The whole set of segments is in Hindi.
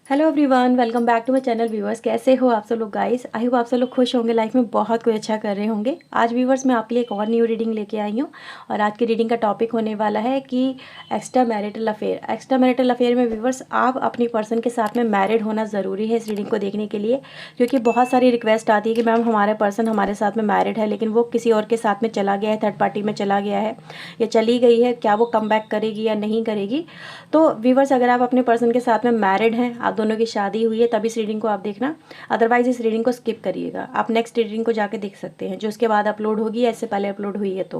Hello everyone, welcome back to my channel. Viewers, कैसे हो आप सब लोग गाइस? आई होप आप सब लोग खुश होंगे, लाइफ में बहुत कुछ अच्छा कर रहे होंगे। आज व्यूअर्स मैं आपके लिए एक और न्यू रीडिंग लेके आई हूँ और आज की रीडिंग का टॉपिक होने वाला है कि extra marital affair. Extra marital affair में व्यूअर्स आप अपनी पर्सन के साथ में मैरिड होना ज़रूरी है इस रीडिंग को देखने के लिए, क्योंकि बहुत सारी रिक्वेस्ट आती है कि मैम हमारा पर्सन हमारे साथ में मैरिड है लेकिन वो किसी और के साथ में चला गया है, थर्ड पार्टी में चला गया है या चली गई है, क्या वो कम बैक करेगी या नहीं करेगी। तो व्यूअर्स, अगर आप अपने पर्सन के साथ में मैरिड हैं, आप दोनों की शादी हुई है, तब इस रीडिंग को आप देखना, अदरवाइज इस रीडिंग को स्किप करिएगा। आप नेक्स्ट रीडिंग को जाके देख सकते हैं जो उसके बाद अपलोड होगी या इससे पहले अपलोड हुई है तो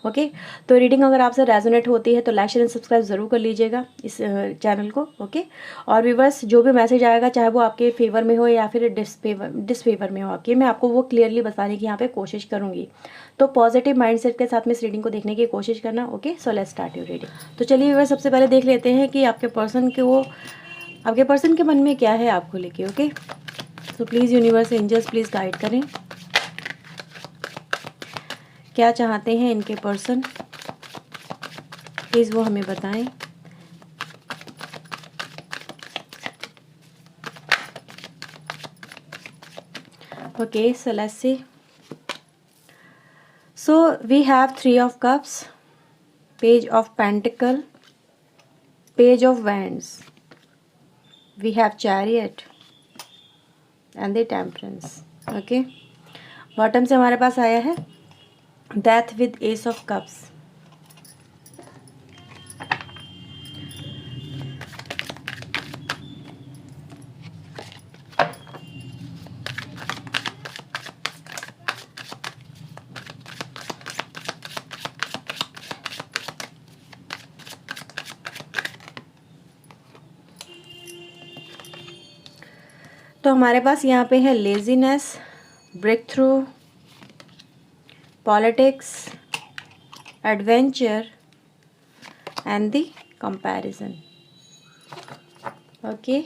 ओके। तो रीडिंग अगर आपसे रेजोनेट होती है तो लाइक शेयर एंड सब्सक्राइब जरूर कर लीजिएगा इस चैनल को, ओके। और व्यूअर्स, जो भी मैसेज आएगा चाहे वो आपके फेवर में हो या फिर डिसफेवर में हो आपके, मैं आपको वो क्लियरली बताने की यहाँ पे कोशिश करूँगी। तो पॉजिटिव माइंडसेट के साथ में इस रीडिंग को देखने की कोशिश करना, okay. So let's start your reading. तो चलिए व्यूअर्स, सबसे पहले देख लेते हैं कि आपके पर्सन के मन में क्या है आपको लेके, okay. So please universe, angels please guide करें, क्या चाहते हैं इनके पर्सन, प्लीज़ वो हमें बताएं। Okay, so let's see. So we have 3 of cups, page of pentacles, page of wands, we have chariot and the temperance, okay। Bottom से हमारे पास आया है death with ace of cups. तो हमारे पास यहाँ पे है laziness, breakthrough, politics, adventure and the comparison, okay.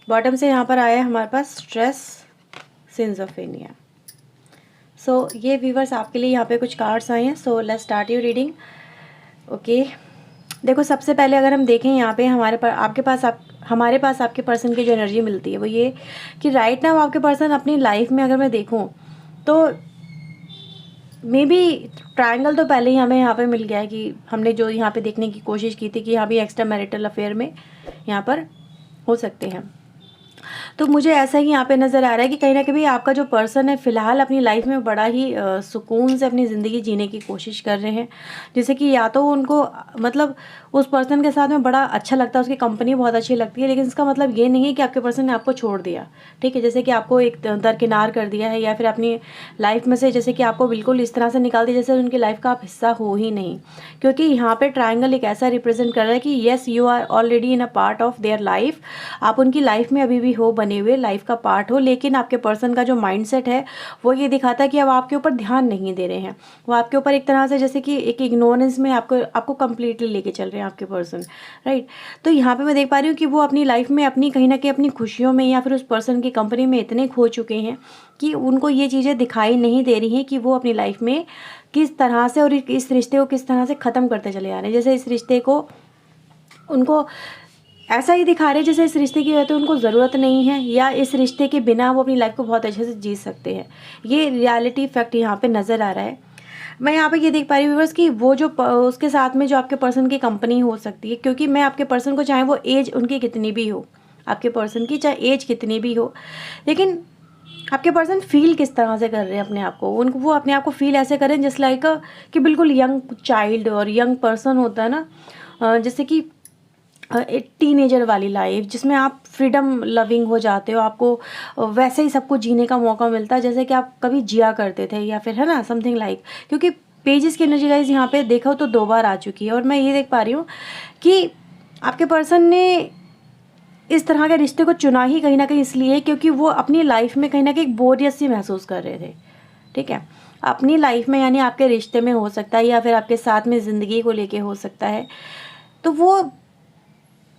Bottom से यहाँ पर आया है हमारे पास स्ट्रेस, सिंजोफेनिया। सो ये व्यूवर्स आपके लिए यहाँ पे कुछ कार्ड्स आए हैं। So let's start your reading, okay. देखो, सबसे पहले अगर हम देखें यहाँ पे हमारे पास आपके पर्सन की जो एनर्जी मिलती है वो ये कि राइट नाउ आपके पर्सन अपनी लाइफ में, अगर मैं देखूँ तो मे बी ट्रायंगल तो पहले ही हमें यहाँ पे मिल गया है कि हमने जो यहाँ पे देखने की कोशिश की थी कि यहाँ भी एक्स्ट्रा मैरिटल अफेयर में यहाँ पर हो सकते हैं। तो मुझे ऐसा ही यहाँ पे नज़र आ रहा है कि कहीं ना कहीं आपका जो पर्सन है फिलहाल अपनी लाइफ में बड़ा ही सुकून से अपनी ज़िंदगी जीने की कोशिश कर रहे हैं, जैसे कि या तो उनको मतलब उस पर्सन के साथ में बड़ा अच्छा लगता है, उसकी कंपनी बहुत अच्छी लगती है, लेकिन इसका मतलब ये नहीं है कि आपके पर्सन ने आपको छोड़ दिया, ठीक है, जैसे कि आपको एक दरकिनार कर दिया है या फिर अपनी लाइफ में से जैसे कि आपको बिल्कुल इस तरह से निकाल दिया जैसे उनकी लाइफ का आप हिस्सा हो ही नहीं। क्योंकि यहाँ पे ट्रायंगल एक ऐसा रिप्रेजेंट कर रहा है कि yes, you are already in a part of their life, आप उनकी लाइफ में अभी भी हो, बने हुए लाइफ का पार्ट हो, लेकिन आपके पर्सन का जो माइंडसेट है वो ये दिखाता है कि अब आपके ऊपर ध्यान नहीं दे रहे हैं, वो आपके ऊपर एक तरह से जैसे कि एक इग्नोरेंस में आपको कंप्लीटली लेके चल रहे हैं आपके पर्सन, राइट। तो यहाँ पे मैं देख पा रही हूँ कि वो अपनी लाइफ में अपनी कहीं ना कहीं अपनी खुशियों में या फिर उस पर्सन की कंपनी में इतने खो चुके हैं कि उनको ये चीज़ें दिखाई नहीं दे रही हैं कि वो अपनी लाइफ में किस तरह से और इस रिश्ते को किस तरह से ख़त्म करते चले आ रहे हैं। जैसे इस रिश्ते को उनको ऐसा ही दिखा रहे हैं जैसे इस रिश्ते की वजह उनको ज़रूरत नहीं है या इस रिश्ते के बिना वो अपनी लाइफ को बहुत अच्छे से जी सकते हैं। ये रियलिटी फैक्ट यहाँ पे नज़र आ रहा है। मैं यहाँ पे ये देख पा रही हूँ व्यूअर्स कि वो जो उसके साथ में जो आपके पर्सन की कंपनी हो सकती है, क्योंकि मैं आपके पर्सन को, चाहे वो एज उनकी कितनी भी हो, आपके पर्सन की चाहे एज कितनी भी हो, लेकिन आपके पर्सन फील किस तरह से कर रहे हैं अपने आप को, उनको वो अपने आप को फील ऐसे करें जस्ट लाइक कि बिल्कुल यंग चाइल्ड और यंग पर्सन होता है ना, जैसे कि एक टीनेजर वाली लाइफ जिसमें आप फ्रीडम लविंग हो जाते हो, आपको वैसे ही सबको जीने का मौका मिलता है जैसे कि आप कभी जिया करते थे, या फिर है ना समथिंग लाइक। क्योंकि पेजेस की एनर्जी गाइस यहाँ पे देखो तो 2 बार आ चुकी है और मैं ये देख पा रही हूँ कि आपके पर्सन ने इस तरह के रिश्ते को चुना ही कहीं ना कहीं इसलिए क्योंकि वो अपनी लाइफ में कहीं ना कहीं बोरियत सी महसूस कर रहे थे, ठीक है, अपनी लाइफ में, यानी आपके रिश्ते में हो सकता है या फिर आपके साथ में ज़िंदगी को लेके हो सकता है। तो वो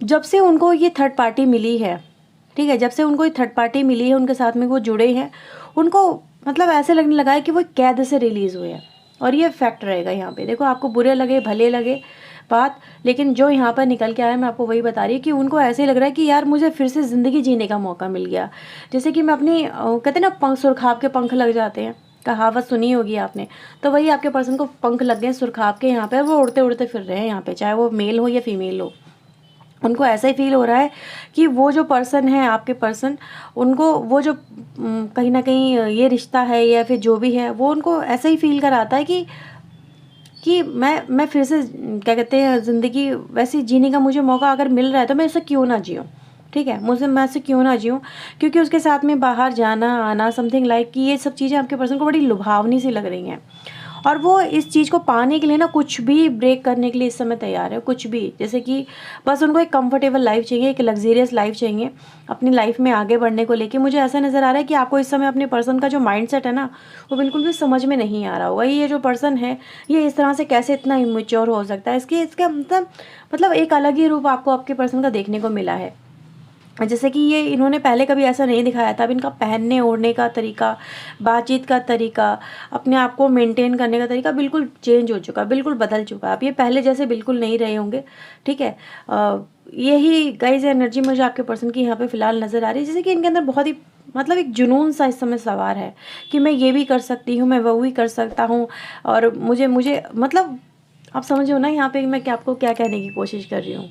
जब से उनको ये थर्ड पार्टी मिली है, ठीक है, जब से उनको ये थर्ड पार्टी मिली है, उनके साथ में वो जुड़े हैं, उनको मतलब ऐसे लगने लगा है कि वो कैद से रिलीज़ हुए हैं। और ये फैक्ट रहेगा यहाँ पे, देखो आपको बुरे लगे भले लगे, बात, लेकिन जो यहाँ पर निकल के आया मैं आपको वही बता रही हूँ कि उनको ऐसे लग रहा है कि यार मुझे फिर से ज़िंदगी जीने का मौका मिल गया। जैसे कि मैं अपनी कहते हैं ना पंख, सुरखाब के पंख लग जाते हैं, कहावत सुनी होगी आपने। तो वही आपके पर्सन को पंख लग गए सुरखाब के यहाँ पे, वो उड़ते उड़ते फिर रहे हैं यहाँ पे, चाहे वो मेल हो या फीमेल हो। उनको ऐसा ही फील हो रहा है कि वो जो पर्सन है आपके पर्सन, उनको वो जो कहीं ना कहीं ये रिश्ता है या फिर जो भी है, वो उनको ऐसा ही फील कराता है कि मैं फिर से क्या कहते हैं ज़िंदगी वैसे जीने का मुझे मौका अगर मिल रहा है तो मैं उसे क्यों ना जीऊँ, ठीक है, मैं उसे क्यों ना जीऊँ। क्योंकि उसके साथ में बाहर जाना आना समथिंग लाइक कि ये सब चीज़ें आपके पर्सन को बड़ी लुभावनी सी लग रही हैं, और वो इस चीज़ को पाने के लिए ना कुछ भी ब्रेक करने के लिए इस समय तैयार है, कुछ भी। जैसे कि बस उनको एक कंफर्टेबल लाइफ चाहिए, एक लग्जरियस लाइफ चाहिए अपनी लाइफ में आगे बढ़ने को लेके। मुझे ऐसा नज़र आ रहा है कि आपको इस समय अपने पर्सन का जो माइंडसेट है ना, वो बिल्कुल भी समझ में नहीं आ रहा होगा। ये जो पर्सन है ये इस तरह से कैसे इतना इमेच्योर हो सकता है, इसका मतलब एक अलग ही रूप आपको आपके पर्सन का देखने को मिला है। जैसे कि ये इन्होंने पहले कभी ऐसा नहीं दिखाया था। अब इनका पहनने ओढ़ने का तरीका, बातचीत का तरीका, अपने आप को मेंटेन करने का तरीका बिल्कुल चेंज हो चुका, बिल्कुल बदल चुका। अब ये पहले जैसे बिल्कुल नहीं रहे होंगे, ठीक है। यही गाइस एनर्जी मुझे आपके पर्सन की यहाँ पे फिलहाल नज़र आ रही है। जैसे कि इनके अंदर बहुत ही मतलब एक जुनून सा इस समय सवार है कि मैं ये भी कर सकती हूँ, मैं वो भी कर सकता हूँ, और मुझे मतलब आप समझो ना यहाँ पे मैं आपको क्या कहने की कोशिश कर रही हूँ।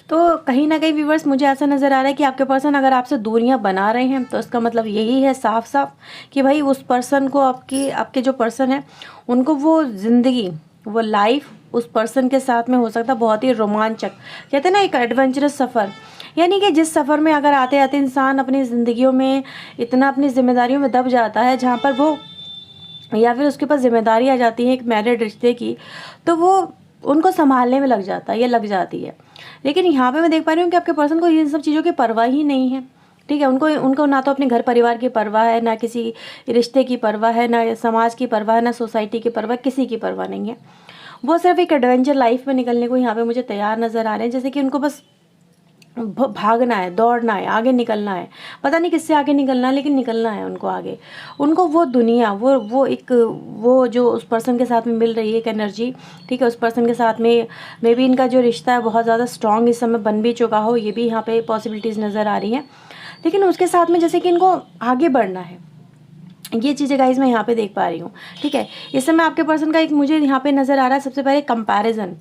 तो कहीं ना कहीं व्यूवर्स मुझे ऐसा नज़र आ रहा है कि आपके पर्सन अगर आपसे दूरियां बना रहे हैं तो इसका मतलब यही है साफ साफ कि भाई उस पर्सन को आपके जो पर्सन है उनको वो ज़िंदगी, वो लाइफ उस पर्सन के साथ में हो सकता है बहुत ही रोमांचक, कहते हैं ना एक एडवेंचरस सफ़र। यानी कि जिस सफ़र में अगर आते आते इंसान अपनी ज़िंदगियों में इतना अपनी जिम्मेदारियों में दब जाता है, जहाँ पर वो या फिर उसके पास जिम्मेदारी आ जाती है एक मैरिड रिश्ते की, तो वो उनको संभालने में लग जाता है या लग जाती है। लेकिन यहाँ पे मैं देख पा रही हूँ कि आपके पर्सन को इन सब चीज़ों की परवाह ही नहीं है, ठीक है। उनको ना तो अपने घर परिवार की परवाह है, ना किसी रिश्ते की परवाह है, ना समाज की परवाह है, ना सोसाइटी की परवाह, किसी की परवाह नहीं है। वो सिर्फ एक एडवेंचर लाइफ में निकलने को यहाँ पे मुझे तैयार नज़र आ रहे हैं। जैसे कि उनको बस भागना है, दौड़ना है, आगे निकलना है, पता नहीं किससे आगे निकलना है, लेकिन निकलना है उनको आगे। उनको वो दुनिया, वो जो उस पर्सन के साथ में मिल रही है एक एनर्जी, ठीक है, उस पर्सन के साथ में मे बी इनका जो रिश्ता है बहुत ज़्यादा स्ट्रॉन्ग इस समय बन भी चुका हो, ये भी यहाँ पे पॉसिबिलिटीज़ नज़र आ रही हैं। लेकिन उसके साथ में जैसे कि इनको आगे बढ़ना है, ये चीज़ें गाइज मैं यहाँ पे देख पा रही हूँ, ठीक है। इस समय आपके पर्सन का एक मुझे यहाँ पे नज़र आ रहा है सबसे पहले कंपैरिजन,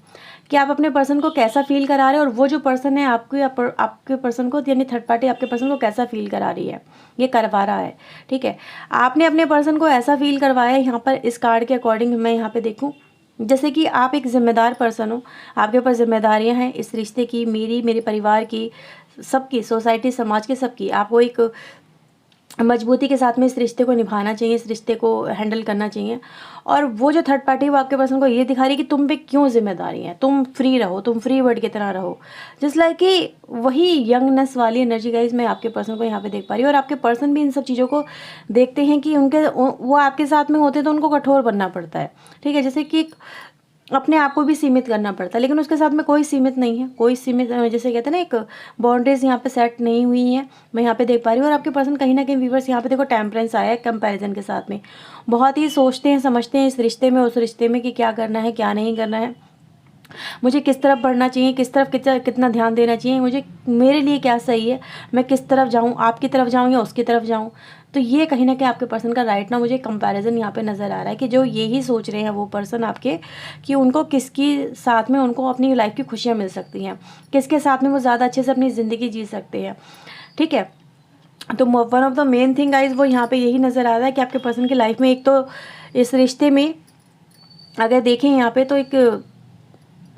कि आप अपने पर्सन को कैसा फील करा रहे हैं और वो जो पर्सन है आपके पर्सन को, यानी थर्ड पार्टी आपके पर्सन को कैसा फील करा रही है, ये करवा रहा है, ठीक है। आपने अपने पर्सन को ऐसा फील करवाया है यहाँ पर इस कार्ड के अकॉर्डिंग मैं यहाँ पे देखूँ, जैसे कि आप एक जिम्मेदार पर्सन हो, आपके ऊपर जिम्मेदारियाँ हैं इस रिश्ते की, मेरे परिवार की, सबकी, सोसाइटी समाज के सबकी। आपको एक मजबूती के साथ में इस रिश्ते को निभाना चाहिए, इस रिश्ते को हैंडल करना चाहिए। और वो जो थर्ड पार्टी वो आपके पर्सन को ये दिखा रही है कि तुम पे क्यों जिम्मेदारी है, तुम फ्री रहो, तुम फ्री बर्ड की तरह रहो। जिस लाइक कि वही यंगनेस वाली एनर्जी गाइज मैं आपके पर्सन को यहाँ पे देख पा रही हूँ। और आपके पर्सन भी इन सब चीज़ों को देखते हैं कि वो आपके साथ में होते तो उनको कठोर बनना पड़ता है, ठीक है। जैसे कि अपने आप को भी सीमित करना पड़ता है, लेकिन उसके साथ में कोई सीमित नहीं है, कोई सीमित जैसे कहते हैं ना एक बाउंड्रीज यहाँ पे सेट नहीं हुई हैं, मैं यहाँ पे देख पा रही हूँ। और आपके पर्सन कहीं ना कहीं व्यूवर्स यहाँ पे देखो टेम्परेंस आया है कंपैरिजन के साथ में, बहुत ही सोचते हैं समझते हैं इस रिश्ते में उस रिश्ते में कि क्या करना है क्या नहीं करना है, मुझे किस तरफ बढ़ना चाहिए, किस तरफ कितना ध्यान देना चाहिए, मुझे मेरे लिए क्या सही है, मैं किस तरफ जाऊँ, आपकी तरफ जाऊँ या उसकी तरफ जाऊँ। तो ये कहीं ना कहीं आपके पर्सन का राइट ना मुझे कंपैरिजन यहाँ पे नज़र आ रहा है कि जो यही सोच रहे हैं वो पर्सन आपके कि उनको किसकी साथ में उनको अपनी लाइफ की खुशियाँ मिल सकती हैं, किसके साथ में वो ज़्यादा अच्छे से अपनी ज़िंदगी जी सकते हैं, ठीक है। तो one of the main thing guys वो यहाँ पे यही नज़र आ रहा है कि आपके पर्सन की लाइफ में एक तो इस रिश्ते में अगर देखें यहाँ पे तो एक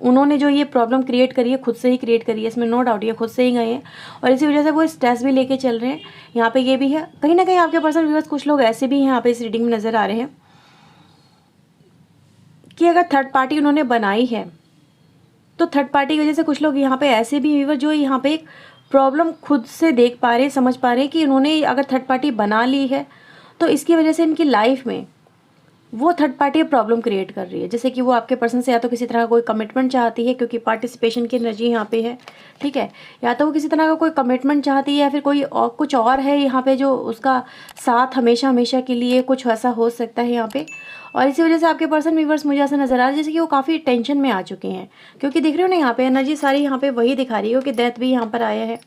उन्होंने जो ये प्रॉब्लम क्रिएट करी है खुद से ही क्रिएट करी है, इसमें नो डाउट, ये खुद से ही गए हैं और इसी वजह से वो स्ट्रेस भी लेके चल रहे हैं। यहाँ पे ये भी है कहीं ना कहीं आपके पर्सन व्यूअर्स कुछ लोग ऐसे भी यहाँ पे इस रीडिंग में नज़र आ रहे हैं कि अगर थर्ड पार्टी उन्होंने बनाई है तो थर्ड पार्टी की वजह से कुछ लोग यहाँ पे ऐसे भी व्यूअर जो यहाँ पे एक प्रॉब्लम खुद से देख पा रहे हैं, समझ पा रहे हैं कि उन्होंने अगर थर्ड पार्टी बना ली है तो इसकी वजह से इनकी लाइफ में वो थर्ड पार्टी प्रॉब्लम क्रिएट कर रही है। जैसे कि वो आपके पर्सन से या तो किसी तरह का कोई कमिटमेंट चाहती है, क्योंकि पार्टिसिपेशन की एनर्जी यहाँ पे है, ठीक है, या तो वो किसी तरह का कोई कमिटमेंट चाहती है, या फिर कोई और कुछ और है यहाँ पे जो उसका साथ हमेशा हमेशा के लिए, कुछ ऐसा हो सकता है यहाँ पे। और इसी वजह से आपके पर्सन व्यूअर्स मुझे ऐसा नजर आ रहा है जैसे कि वो काफ़ी टेंशन में आ चुके हैं, क्योंकि दिख रहे हो ना यहाँ पे एनर्जी सारी यहाँ पे वही दिखा रही हो कि डेथ भी यहाँ पर आया है।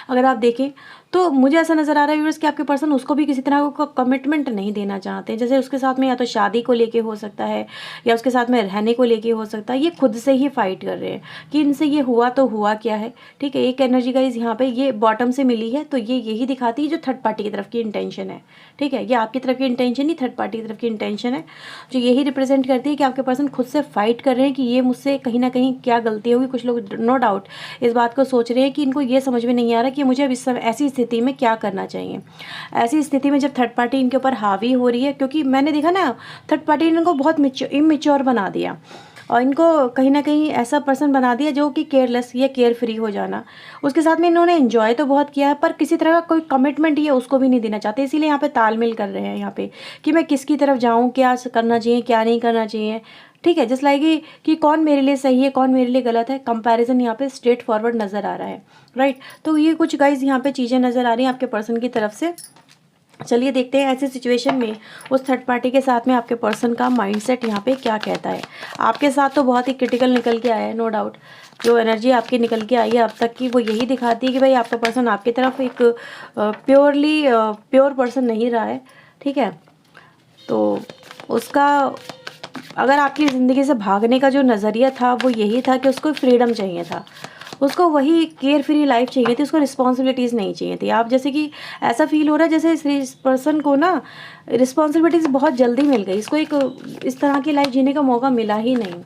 अगर आप देखें तो मुझे ऐसा नज़र आ रहा है व्यूअर्स कि आपके पर्सन उसको भी किसी तरह का कमिटमेंट नहीं देना चाहते हैं। जैसे उसके साथ में या तो शादी को लेके हो सकता है, या उसके साथ में रहने को लेके हो सकता है। ये खुद से ही फाइट कर रहे हैं कि इनसे ये हुआ तो हुआ क्या है, ठीक है। एक एनर्जी गाइस यहाँ पे ये बॉटम से मिली है, तो ये यही दिखाती है जो थर्ड पार्टी की तरफ की इंटेंशन है, ठीक है। ये आपकी तरफ की इंटेंशन नहीं, थर्ड पार्टी की तरफ की इंटेंशन है, जो यही रिप्रेजेंट करती है कि आपके पर्सन खुद से फाइट कर रहे हैं कि ये मुझसे कहीं ना कहीं क्या गलती होगी। कुछ लोग नो डाउट इस बात को सोच रहे हैं कि इनको ये समझ में नहीं आ रहा कि मुझे अब इस समय ऐसी स्थिति में क्या करना चाहिए। ऐसी स्थिति में जब थर्ड पार्टी इनके ऊपर हावी हो रही है, क्योंकि मैंने देखा ना थर्ड पार्टी ने इनको बहुत इमेच्योर बना दिया और इनको कहीं ना कहीं ऐसा पर्सन बना दिया जो कि केयरलेस या केयर फ्री हो जाना। उसके साथ में इन्होंने एंजॉय तो बहुत किया है, पर किसी तरह का कोई कमिटमेंट ये उसको भी नहीं देना चाहते। इसीलिए यहाँ पे तालमेल कर रहे हैं यहाँ पे कि मैं किसकी तरफ जाऊँ, क्या करना चाहिए क्या नहीं करना चाहिए, ठीक है। जस्ट लाइक कि कौन मेरे लिए सही है कौन मेरे लिए गलत है, कंपैरिजन यहाँ पे स्ट्रेट फॉरवर्ड नज़र आ रहा है, राइट। तो ये कुछ गाइज यहाँ पे चीज़ें नज़र आ रही हैं आपके पर्सन की तरफ से। चलिए देखते हैं ऐसी सिचुएशन में उस थर्ड पार्टी के साथ में आपके पर्सन का माइंडसेट यहाँ पे क्या कहता है। आपके साथ तो बहुत ही क्रिटिकल निकल के आया है, नो डाउट। जो एनर्जी आपकी निकल के आई है अब तक की, वो यही दिखाती है कि भाई आपका पर्सन आपकी तरफ एक प्योर पर्सन नहीं रहा है, ठीक है। तो उसका अगर आपकी ज़िंदगी से भागने का जो नज़रिया था वो यही था कि उसको फ्रीडम चाहिए था, उसको वही केयर फ्री लाइफ चाहिए थी, उसको रिस्पॉन्सिबिलिटीज़ नहीं चाहिए थी। आप जैसे कि ऐसा फील हो रहा है जैसे इस पर्सन को ना रिस्पॉन्सिबिलिटीज़ बहुत जल्दी मिल गई, इसको एक इस तरह की लाइफ जीने का मौका मिला ही नहीं।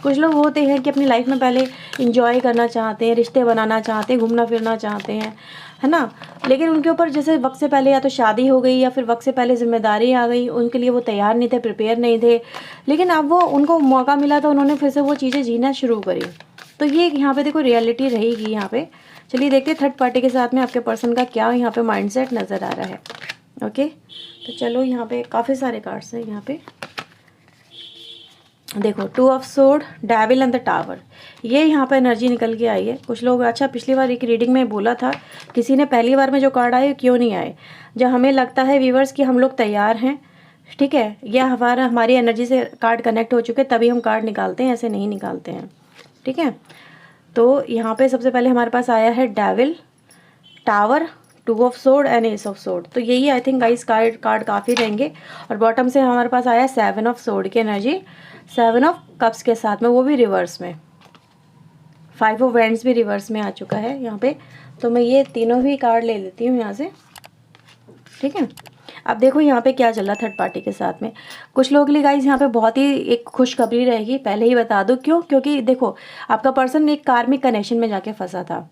कुछ लोग होते हैं कि अपनी लाइफ में पहले इंजॉय करना चाहते हैं, रिश्ते बनाना चाहते हैं, घूमना फिरना चाहते हैं, है ना, लेकिन उनके ऊपर जैसे वक्त से पहले या तो शादी हो गई या फिर वक्त से पहले जिम्मेदारी आ गई, उनके लिए वो तैयार नहीं थे, प्रिपेयर नहीं थे, लेकिन अब वो उनको मौका मिला तो उन्होंने फिर से वो चीज़ें जीना शुरू करी। तो ये यहाँ पे देखो रियलिटी रहेगी यहाँ पे। चलिए देखते हैं थर्ड पार्टी के साथ में आपके पर्सन का क्या यहाँ पे माइंडसेट नज़र आ रहा है। ओके, तो चलो यहाँ पे काफ़ी सारे कार्ड्स हैं। यहाँ पे देखो 2 of sword, devil and the tower, ये यहाँ पे एनर्जी निकल के आई है। कुछ लोग अच्छा पिछली बार एक रीडिंग में बोला था, किसी ने पहली बार में जो कार्ड आए क्यों नहीं आए, जब हमें लगता है व्यूवर्स कि हम लोग तैयार हैं, ठीक है, या हमारी एनर्जी से कार्ड कनेक्ट हो चुके तभी हम कार्ड निकालते हैं, ऐसे नहीं निकालते हैं, ठीक है। तो यहाँ पे सबसे पहले हमारे पास आया है devil, tower, 2 of sword and S of sword. तो यही आई थिंक गाइस कार्ड काफ़ी रहेंगे। और बॉटम से हमारे पास आया 7 ऑफ सोर्ड की एनर्जी, 7 ऑफ कप्स के साथ में, वो भी रिवर्स में, 5 ऑफ वैंड्स भी रिवर्स में आ चुका है यहाँ पे। तो मैं ये तीनों भी कार्ड ले लेती हूँ यहाँ से, ठीक है। अब देखो यहाँ पे क्या चल रहा है थर्ड पार्टी के साथ में। कुछ लोगों के लिए गाइस यहाँ पे बहुत ही एक खुशखबरी रहेगी, पहले ही बता दूँ क्यों, क्योंकि देखो आपका पर्सन एक कार्मिक कनेक्शन में जाके फंसा था,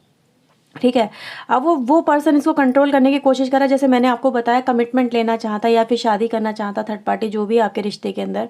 ठीक है। अब वो पर्सन इसको कंट्रोल करने की कोशिश कर रहा है, जैसे मैंने आपको बताया कमिटमेंट लेना चाहता या फिर शादी करना चाहता थर्ड पार्टी, जो भी आपके रिश्ते के अंदर।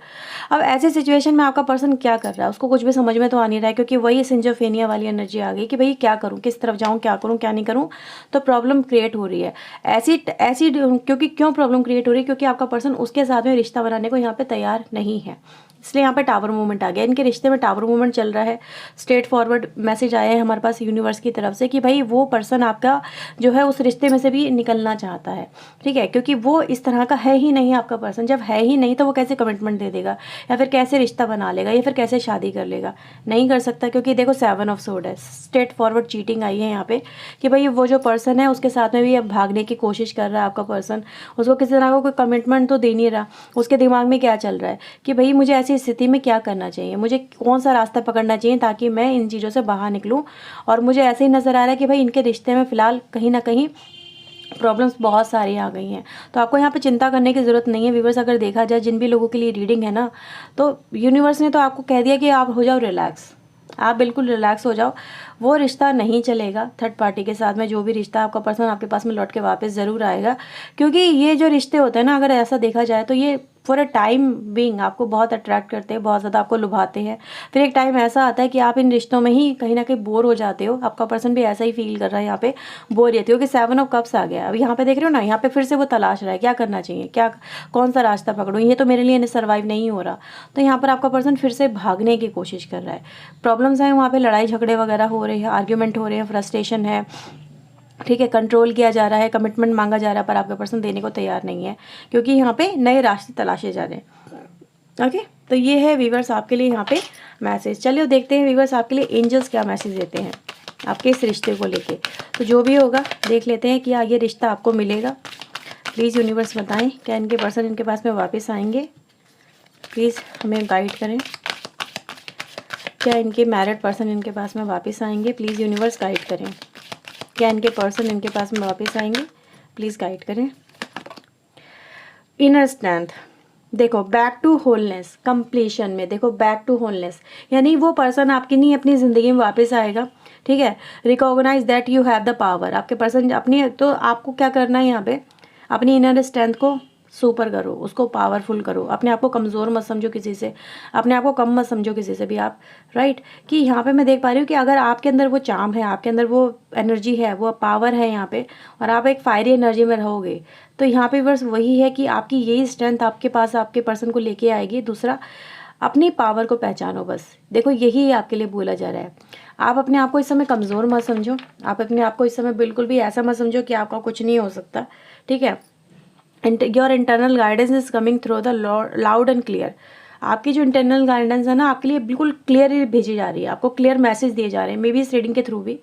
अब ऐसे सिचुएशन में आपका पर्सन क्या कर रहा है, उसको कुछ भी समझ में तो आ नहीं रहा है, क्योंकि वही सिंजोफेनिया वाली एनर्जी आ गई कि भाई क्या करूँ, किस तरफ जाऊँ, क्या करूँ क्या नहीं करूँ। तो प्रॉब्लम क्रिएट हो रही है ऐसी क्योंकि क्यों प्रॉब्लम क्रिएट हो रही है, क्योंकि आपका पर्सन उसके साथ में रिश्ता बनाने को यहाँ पे तैयार नहीं है, इसलिए यहाँ पे टावर मूवमेंट आ गया। इनके रिश्ते में टावर मूवमेंट चल रहा है। स्ट्रेट फॉरवर्ड मैसेज आया है हमारे पास यूनिवर्स की तरफ से कि भाई वो पर्सन आपका जो है उस रिश्ते में से भी निकलना चाहता है, ठीक है, क्योंकि वो इस तरह का है ही नहीं आपका पर्सन। जब है ही नहीं तो वो कैसे कमिटमेंट दे देगा, या फिर कैसे रिश्ता बना लेगा, या फिर कैसे शादी कर लेगा, नहीं कर सकता, क्योंकि देखो 7 ऑफ सोर्ड है, स्ट्रेट फॉरवर्ड चीटिंग आई है यहाँ पे कि भाई वो जो पर्सन है उसके साथ में भी अब भागने की कोशिश कर रहा है आपका पर्सन, उसको किसी तरह का कोई कमिटमेंट तो दे नहीं रहा। उसके दिमाग में क्या चल रहा है कि भाई मुझे ऐसी स्थिति में क्या करना चाहिए, मुझे कौन सा रास्ता पकड़ना चाहिए ताकि मैं इन चीज़ों से बाहर निकलूं। और मुझे ऐसे ही नज़र आ रहा है कि भाई इनके रिश्ते में फ़िलहाल कहीं ना कहीं प्रॉब्लम्स बहुत सारी आ गई हैं। तो आपको यहाँ पे चिंता करने की ज़रूरत नहीं है व्यूवर्स। अगर देखा जाए जिन भी लोगों के लिए रीडिंग है ना, तो यूनिवर्स ने तो आपको कह दिया कि आप हो जाओ रिलैक्स, आप बिल्कुल रिलैक्स हो जाओ। वो रिश्ता नहीं चलेगा थर्ड पार्टी के साथ में, जो भी रिश्ता आपका पर्सन आपके पास में लौट के वापस ज़रूर आएगा, क्योंकि ये जो रिश्ते होते हैं ना, अगर ऐसा देखा जाए तो ये फॉर अ टाइम बीइंग आपको बहुत अट्रैक्ट करते हैं, बहुत ज़्यादा आपको लुभाते हैं। फिर एक टाइम ऐसा आता है कि आप इन रिश्तों में ही कहीं ना कहीं बोर हो जाते हो। आपका पर्सन भी ऐसा ही फील कर रहा है यहाँ पे, बोरियत हो कि 7 ऑफ कप्स आ गया। अब यहाँ पे देख रहे हो ना, यहाँ पे फिर से वो तलाश रहा है क्या करना चाहिए, क्या कौन सा रास्ता पकड़ूँ, ये तो मेरे लिए सर्वाइव नहीं हो रहा। तो यहाँ पर आपका पर्सन फिर से भागने की कोशिश कर रहा है। प्रॉब्लम्स हैं वहाँ पे, लड़ाई झगड़े वगैरह हो रहे हैं, आर्ग्यूमेंट हो रहे हैं, फ्रस्ट्रेशन है, ठीक है, कंट्रोल किया जा रहा है, कमिटमेंट मांगा जा रहा है, पर आपका पर्सन देने को तैयार नहीं है क्योंकि यहाँ पे नए रास्ते तलाशे जा रहे हैं। ओके, तो ये है व्यूअर्स आपके लिए यहाँ पे मैसेज। चलिए देखते हैं व्यूअर्स आपके लिए एंजल्स क्या मैसेज देते हैं आपके इस रिश्ते को लेके। तो जो भी होगा देख लेते हैं कि ये रिश्ता आपको मिलेगा। प्लीज़ यूनिवर्स बताएं, क्या इनके पर्सन इनके पास में वापस आएंगे? प्लीज़ हमें गाइड करें। क्या इनके मैरिड पर्सन इनके पास में वापस आएंगे? प्लीज़ यूनिवर्स गाइड करें। क्या इनके पर्सन इनके पास में वापस आएंगे? प्लीज़ गाइड करें। इनर स्ट्रेंथ, देखो बैक टू होलनेस, कंप्लीशन में देखो बैक टू होलनेस, यानी वो पर्सन आपकी नहीं अपनी ज़िंदगी में वापस आएगा। ठीक है, recognize that you have the power. आपके पर्सन अपनी, तो आपको क्या करना है यहाँ पे, अपनी इनर स्ट्रेंथ को सुपर करो, उसको पावरफुल करो। अपने आप को कमज़ोर मत समझो किसी से, अपने आप को कम मत समझो किसी से भी आप, राइट। कि यहाँ पे मैं देख पा रही हूँ कि अगर आपके अंदर वो चार्म है, आपके अंदर वो एनर्जी है, वो पावर है यहाँ पे, और आप एक फायरी एनर्जी में रहोगे, तो यहाँ पे बस वही है कि आपकी यही स्ट्रेंथ आपके पास आपके पर्सन को लेके आएगी। दूसरा, अपनी पावर को पहचानो बस। देखो यही आपके लिए बोला जा रहा है। आप अपने आप को इस समय कमज़ोर मत समझो, आप अपने आप को इस समय बिल्कुल भी ऐसा मत समझो कि आपका कुछ नहीं हो सकता। ठीक है, your internal guidance is coming through the loud and clear. आपकी जो इंटरनल गाइडेंस है ना, आपके लिए बिल्कुल क्लियर भेजी जा रही है, आपको क्लियर मैसेज दिए जा रहे हैं, मे बी इस रीडिंग के थ्रू भी।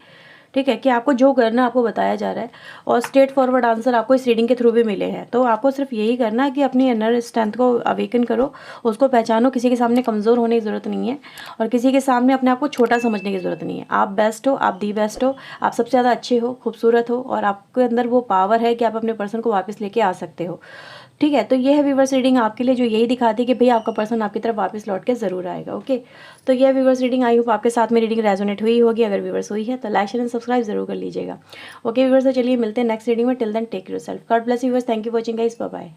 ठीक है, कि आपको जो करना आपको बताया जा रहा है, और स्ट्रेट फॉरवर्ड आंसर आपको इस रीडिंग के थ्रू भी मिले हैं। तो आपको सिर्फ यही करना है कि अपनी इनर स्ट्रेंथ को अवेकन करो, उसको पहचानो। किसी के सामने कमज़ोर होने की ज़रूरत नहीं है, और किसी के सामने अपने आप को छोटा समझने की ज़रूरत नहीं है। आप बेस्ट हो, आप दी बेस्ट हो, आप सबसे ज़्यादा अच्छे हो, खूबसूरत हो, और आपके अंदर वो पावर है कि आप अपने पर्सन को वापस लेके आ सकते हो। ठीक है, तो ये है व्यूवर्स रीडिंग आपके लिए, जो यही दिखाती है कि भाई आपका पर्सन आपकी तरफ वापस लौट के ज़रूर आएगा। ओके, तो यह व्यूवर्स रीडिंग, आई होप आपके साथ में रीडिंग रेजोनेट हुई होगी। अगर व्यूवर्स हुई है तो लाइक शेयर एंड सब्सक्राइब जरूर कर लीजिएगा। ओके व्यूवर्स, तो चलिए मिलते हैं नेक्स्ट रीडिंग में। Till then take yourself, God bless you viewers, thank you for watching guys, bye bye.